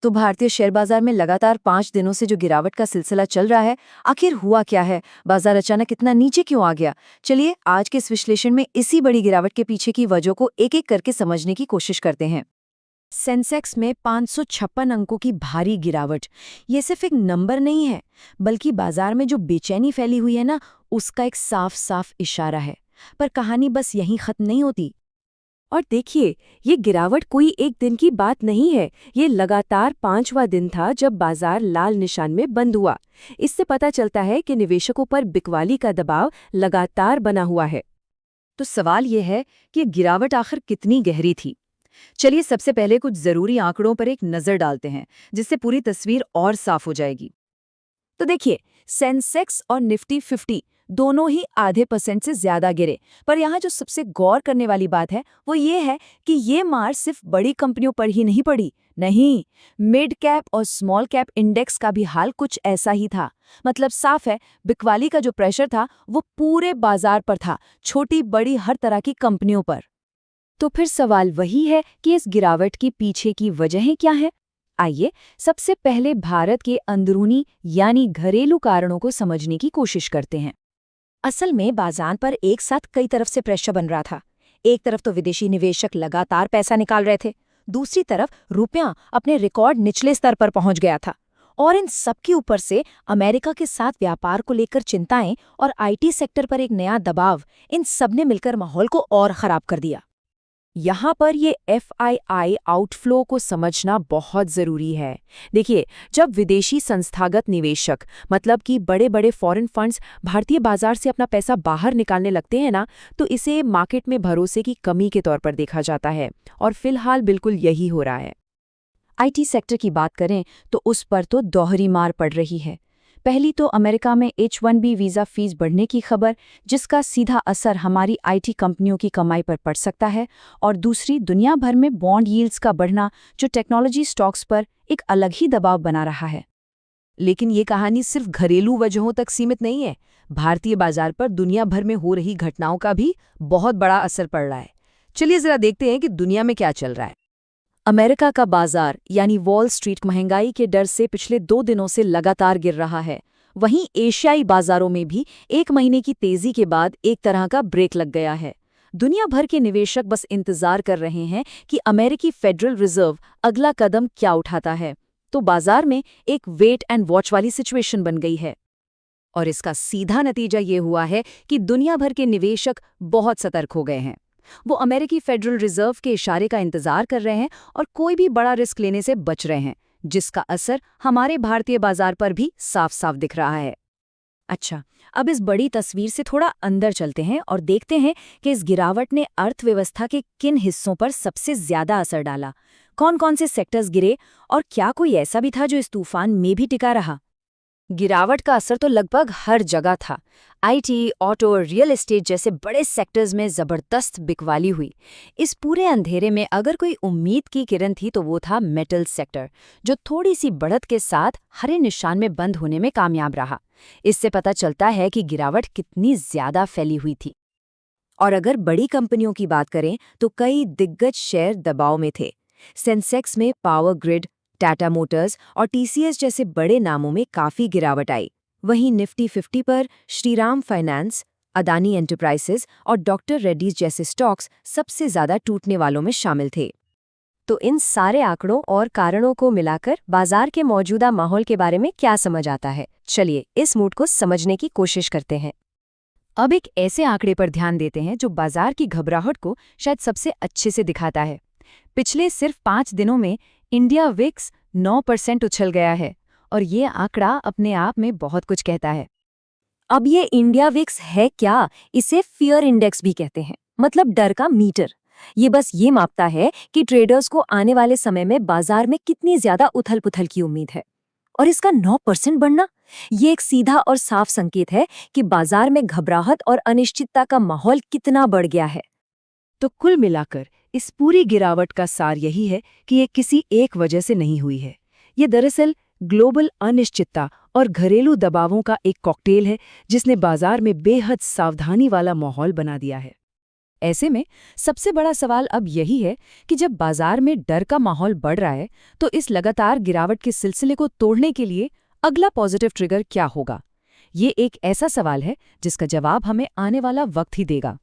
तो भारतीय शेयर बाजार में लगातार 5 दिनों से जो गिरावट का सिलसिला चल रहा है, आखिर हुआ क्या है? बाजार अचानक इतना नीचे क्यों आ गया? चलिए आज के इस विश्लेषण में इसी बड़ी गिरावट के पीछे की वजहों को एक-एक करके समझने की कोशिश करते हैं। सेंसेक्स में 556 अंकों की भारी गिरावट, ये सिर्फ एक नंबर नहीं है, बल्कि बाजार में जो बेचैनी फैली हुई है ना, उसका एक साफ साफ इशारा है। पर कहानी बस यहीं खत्म नहीं होती। और देखिए, ये गिरावट कोई एक दिन की बात नहीं है। ये लगातार 5वां दिन था जब बाजार लाल निशान में बंद हुआ। इससे पता चलता है कि निवेशकों पर बिकवाली का दबाव लगातार बना हुआ है। तो सवाल ये है कि ये गिरावट आखिर कितनी गहरी थी? चलिए सबसे पहले कुछ जरूरी आंकड़ों पर एक नजर डालते हैं, जिससे पूरी तस्वीर और साफ हो जाएगी। तो देखिए, सेंसेक्स और निफ्टी 50 दोनों ही ½ % से ज्यादा गिरे। पर यहाँ जो सबसे गौर करने वाली बात है वो ये है कि ये मार सिर्फ बड़ी कंपनियों पर ही नहीं पड़ी। नहीं, मिड कैप और स्मॉल कैप इंडेक्स का भी हाल कुछ ऐसा ही था। मतलब साफ है, बिकवाली का जो प्रेशर था वो पूरे बाजार पर था, छोटी बड़ी हर तरह की कंपनियों पर। तो फिर सवाल वही है कि इस गिरावट के पीछे की वजहें क्या हैं? आइए सबसे पहले भारत के अंदरूनी यानी घरेलू कारणों को समझने की कोशिश करते हैं। असल में बाजार पर एक साथ कई तरफ से प्रेशर बन रहा था। एक तरफ तो विदेशी निवेशक लगातार पैसा निकाल रहे थे, दूसरी तरफ रुपया अपने रिकॉर्ड निचले स्तर पर पहुंच गया था। और इन सब के ऊपर से अमेरिका के साथ व्यापार को लेकर चिंताएं और आईटी सेक्टर पर एक नया दबाव, इन सब ने मिलकर माहौल को और खराब कर दिया। यहाँ पर ये FII आउटफ्लो को समझना बहुत ज़रूरी है। देखिए, जब विदेशी संस्थागत निवेशक मतलब कि बड़े बड़े फॉरेन फंड्स भारतीय बाजार से अपना पैसा बाहर निकालने लगते हैं ना, तो इसे मार्केट में भरोसे की कमी के तौर पर देखा जाता है। और फिलहाल बिल्कुल यही हो रहा है। आईटी सेक्टर की बात करें तो उस पर तो दोहरी मार पड़ रही है। पहली तो अमेरिका में H-1B वीज़ा फीस बढ़ने की खबर, जिसका सीधा असर हमारी आईटी कंपनियों की कमाई पर पड़ सकता है, और दूसरी दुनिया भर में बॉन्ड यील्ड्स का बढ़ना, जो टेक्नोलॉजी स्टॉक्स पर एक अलग ही दबाव बना रहा है। लेकिन ये कहानी सिर्फ घरेलू वजहों तक सीमित नहीं है। भारतीय बाजार पर दुनिया भर में हो रही घटनाओं का भी बहुत बड़ा असर पड़ रहा है। चलिए जरा देखते हैं कि दुनिया में क्या चल रहा है। अमेरिका का बाजार यानी वॉल स्ट्रीट महंगाई के डर से पिछले 2 दिनों से लगातार गिर रहा है। वहीं एशियाई बाजारों में भी 1 महीने की तेजी के बाद एक तरह का ब्रेक लग गया है। दुनिया भर के निवेशक बस इंतजार कर रहे हैं कि अमेरिकी फेडरल रिजर्व अगला कदम क्या उठाता है। तो बाजार में एक वेट एंड वॉच वाली सिचुएशन बन गई है। और इसका सीधा नतीजा ये हुआ है कि दुनिया भर के निवेशक बहुत सतर्क हो गए हैं। वो अमेरिकी फेडरल रिजर्व के इशारे का इंतजार कर रहे हैं और कोई भी बड़ा रिस्क लेने से बच रहे हैं, जिसका असर हमारे भारतीय बाजार पर भी साफ साफ दिख रहा है। अच्छा, अब इस बड़ी तस्वीर से थोड़ा अंदर चलते हैं और देखते हैं कि इस गिरावट ने अर्थव्यवस्था के किन हिस्सों पर सबसे ज्यादा असर डाला, कौन कौन से सेक्टर्स गिरे और क्या कोई ऐसा भी था जो इस तूफान में भी टिका रहा। गिरावट का असर तो लगभग हर जगह था। आईटी, ऑटो और रियल एस्टेट जैसे बड़े सेक्टर्स में जबरदस्त बिकवाली हुई। इस पूरे अंधेरे में अगर कोई उम्मीद की किरण थी तो वो था मेटल सेक्टर, जो थोड़ी सी बढ़त के साथ हरे निशान में बंद होने में कामयाब रहा। इससे पता चलता है कि गिरावट कितनी ज्यादा फैली हुई थी। और अगर बड़ी कंपनियों की बात करें तो कई दिग्गज शेयर दबाव में थे। सेंसेक्स में पावर ग्रिड, टाटा मोटर्स और TCS जैसे बड़े नामों में काफी गिरावट आई। वहीं निफ्टी 50 पर श्रीराम फाइनेंस, अदानी एंटरप्राइजेस और डॉक्टर रेड्डीज जैसे स्टॉक्स सबसे ज्यादा टूटने वालों में शामिल थे। तो इन सारे आंकड़ों और कारणों को मिलाकर बाजार के मौजूदा माहौल के बारे में क्या समझ आता है? चलिए इस मूड को समझने की कोशिश करते हैं। अब एक ऐसे आंकड़े पर ध्यान देते हैं जो बाजार की घबराहट को शायद सबसे अच्छे से दिखाता है। पिछले सिर्फ 5 दिनों में इंडिया विक्स 9% उछल गया है, और ये आंकड़ा अपने आप में बहुत कुछ कहता है। अब ये इंडिया विक्स है क्या? इसे फियर इंडेक्स भी कहते हैं, मतलब डर का मीटर। ये बस ये मापता है कि ट्रेडर्स को आने वाले समय में बाजार में कितनी ज्यादा उथल-पुथल की उम्मीद है। और इसका 9% बढ़ना, ये एक सीधा और साफ संकेत है कि बाजार में घबराहट और अनिश्चितता का माहौल कितना बढ़ गया है। तो कुल मिलाकर इस पूरी गिरावट का सार यही है कि ये किसी एक वजह से नहीं हुई है। ये दरअसल ग्लोबल अनिश्चितता और घरेलू दबावों का एक कॉकटेल है, जिसने बाजार में बेहद सावधानी वाला माहौल बना दिया है। ऐसे में सबसे बड़ा सवाल अब यही है कि जब बाजार में डर का माहौल बढ़ रहा है तो इस लगातार गिरावट के सिलसिले को तोड़ने के लिए अगला पॉजिटिव ट्रिगर क्या होगा? ये एक ऐसा सवाल है जिसका जवाब हमें आने वाला वक्त ही देगा।